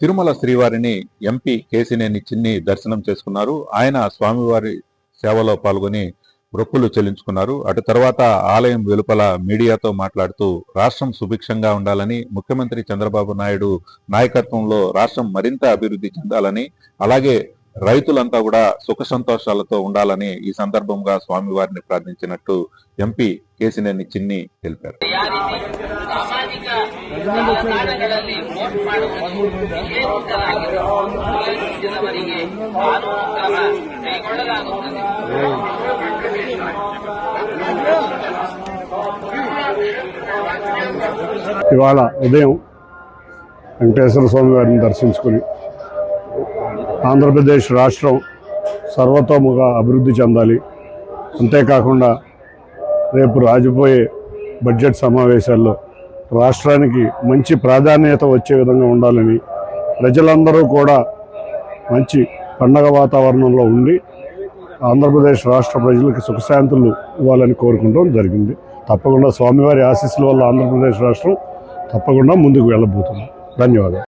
తిరుమల శ్రీవారిని ఎంపీ కేశినేని చిన్ని దర్శనం చేసుకున్నారు. ఆయన స్వామివారి సేవలో పాల్గొని మొక్కులు చెల్లించుకున్నారు. అటు తర్వాత ఆలయం వెలుపల మీడియాతో మాట్లాడుతూ రాష్ట్రం సుభిక్షంగా ఉండాలని, ముఖ్యమంత్రి చంద్రబాబు నాయుడు నాయకత్వంలో రాష్ట్రం మరింత అభివృద్ధి చెందాలని, అలాగే రైతులంతా కూడా సుఖ సంతోషాలతో ఉండాలని ఈ సందర్భంగా స్వామివారిని ప్రార్థించినట్టు ఎంపీ కేశినేని చిన్ని తెలిపారు. ఇవాళ ఉదయం వెంకటేశ్వర స్వామి వారిని దర్శించుకుని ఆంధ్రప్రదేశ్ రాష్ట్రం సర్వతోముఖ అభివృద్ధి చెందాలి, అంతేకాకుండా రేపు రాజబోయే బడ్జెట్ సమావేశాల్లో రాష్ట్రానికి మంచి ప్రాధాన్యత వచ్చే విధంగా ఉండాలని, ప్రజలందరూ కూడా మంచి పండగ వాతావరణంలో ఉండి ఆంధ్రప్రదేశ్ రాష్ట్ర ప్రజలకు సుఖశాంతులు ఇవ్వాలని కోరుకుంటాం జరిగింది. తప్పకుండా స్వామివారి ఆశీస్సుల వల్ల ఆంధ్రప్రదేశ్ రాష్ట్రం తప్పకుండా ముందుకు వెళ్ళబోతుంది. ధన్యవాదాలు.